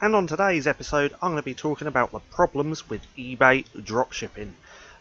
And on today's episode, I'm going to be talking about the problems with eBay dropshipping.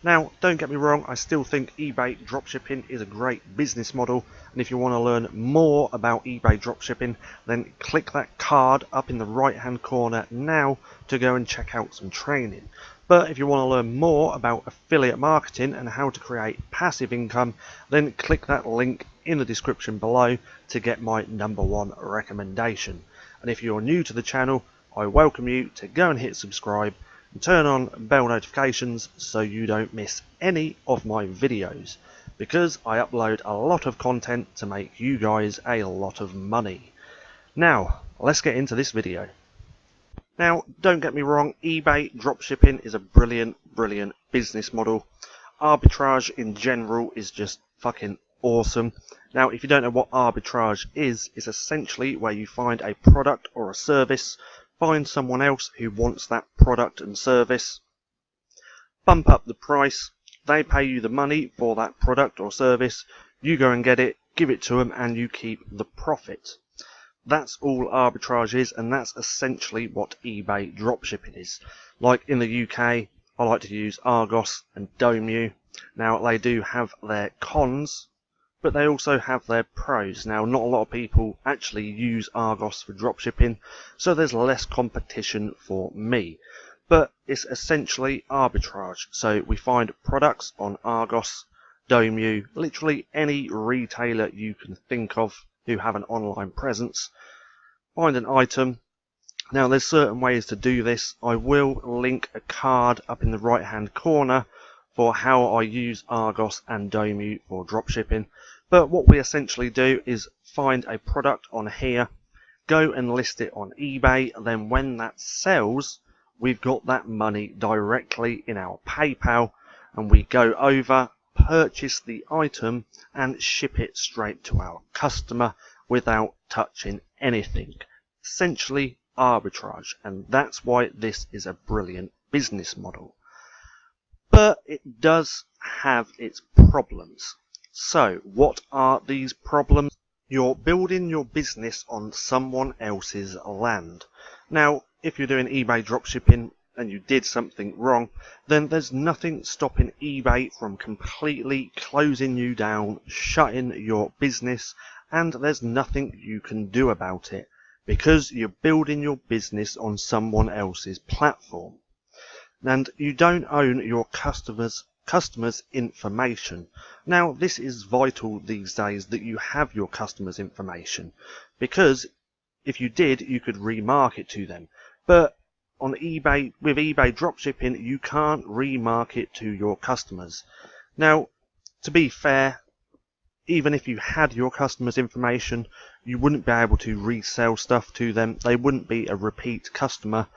Now, don't get me wrong, I still think eBay dropshipping is a great business model, and if you want to learn more about eBay dropshipping, then click that card up in the right hand corner now to go and check out some training. But if you want to learn more about affiliate marketing and how to create passive income, then click that link in the description below to get my #1 recommendation. And if you're new to the channel, I welcome you to go and hit subscribe and turn on bell notifications so you don't miss any of my videos, because I upload a lot of content to make you guys a lot of money. Now, let's get into this video. Now, don't get me wrong, eBay dropshipping is a brilliant business model. Arbitrage in general is just fucking awesome. Now, if you don't know what arbitrage is, it's essentially where you find a product or a service, find someone else who wants that product and service, bump up the price, they pay you the money for that product or service, you go and get it, give it to them, and you keep the profit. That's all arbitrage is, and that's essentially what eBay dropshipping is. Like in the UK, I like to use Argos and Domu. Now, they do have their cons, but they also have their pros. Now, not a lot of people actually use Argos for dropshipping, so there's less competition for me. But it's essentially arbitrage. So we find products on Argos, Domu, literally any retailer you can think of who have an online presence. Find an item. Now, there's certain ways to do this. I will link a card up in the right hand corner for how I use Argos and Domu for dropshipping. But what we essentially do is find a product on here, go and list it on eBay, and then when that sells, we've got that money directly in our PayPal, and we go over, purchase the item, and ship it straight to our customer without touching anything. Essentially arbitrage, and that's why this is a brilliant business model. But it does have its problems. So, what are these problems? You're building your business on someone else's land. Now, if you're doing eBay dropshipping and you did something wrong, then there's nothing stopping eBay from completely closing you down, shutting your business, and there's nothing you can do about it, because you're building your business on someone else's platform. And you don't own your customers' information. Now, this is vital these days that you have your customers' information, because if you did, you could remarket to them. But on eBay, with eBay dropshipping, you can't remarket to your customers. Now, to be fair, even if you had your customers' information, you wouldn't be able to resell stuff to them. They wouldn't be a repeat customer,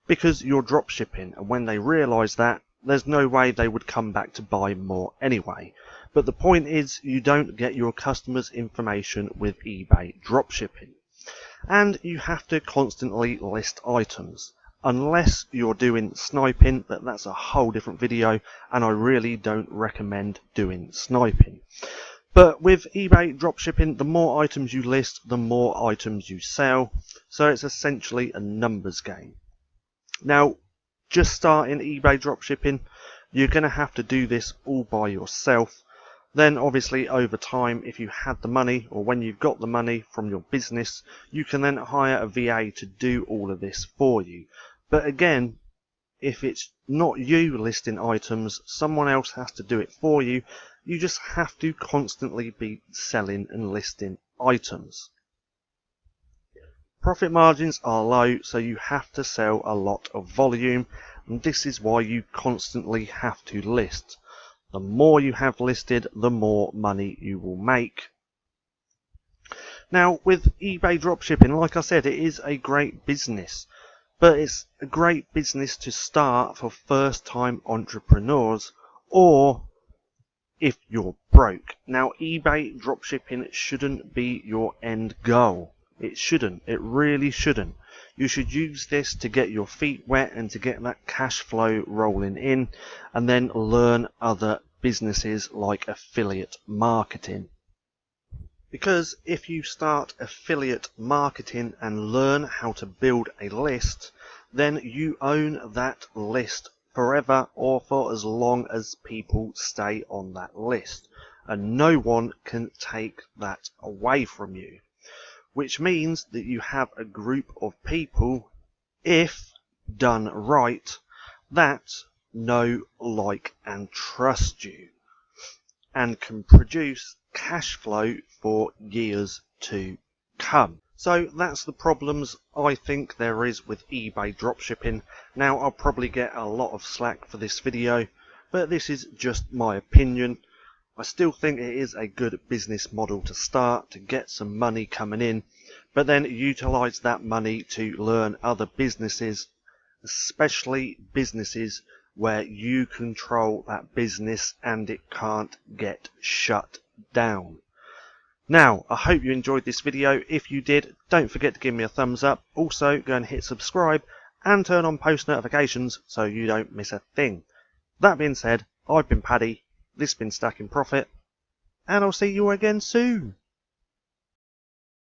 because you're dropshipping, and when they realise that, there's no way they would come back to buy more anyway. But the point is, you don't get your customers' information with eBay dropshipping. And you have to constantly list items. Unless you're doing sniping, but that's a whole different video, and I really don't recommend doing sniping. But with eBay dropshipping, the more items you list, the more items you sell. So it's essentially a numbers game. Now, just starting eBay dropshipping, you're going to have to do this all by yourself. Then obviously over time, if you had the money, or when you've got the money from your business, you can then hire a VA to do all of this for you. But again, if it's not you listing items, someone else has to do it for you. You just have to constantly be selling and listing items. Profit margins are low, so you have to sell a lot of volume, and this is why you constantly have to list. The more you have listed, the more money you will make. Now, with eBay dropshipping, like I said, it is a great business, but it's a great business to start for first-time entrepreneurs, or if you're broke. Now, eBay dropshipping shouldn't be your end goal. It shouldn't. It really shouldn't. You should use this to get your feet wet and to get that cash flow rolling in, and then learn other businesses like affiliate marketing. Because if you start affiliate marketing and learn how to build a list, then you own that list forever, or for as long as people stay on that list, and no one can take that away from you, which means that you have a group of people, if done right, that know, like and trust you and can produce cash flow for years to come. So that's the problems I think there is with eBay dropshipping. Now, I'll probably get a lot of slack for this video, but this is just my opinion. I still think it is a good business model to start, to get some money coming in, but then utilize that money to learn other businesses, especially businesses where you control that business and it can't get shut down. Now, I hope you enjoyed this video. If you did, don't forget to give me a thumbs up. Also, go and hit subscribe and turn on post notifications so you don't miss a thing. That being said, I've been Paddy, this has been Stacking Profit, and I'll see you again soon.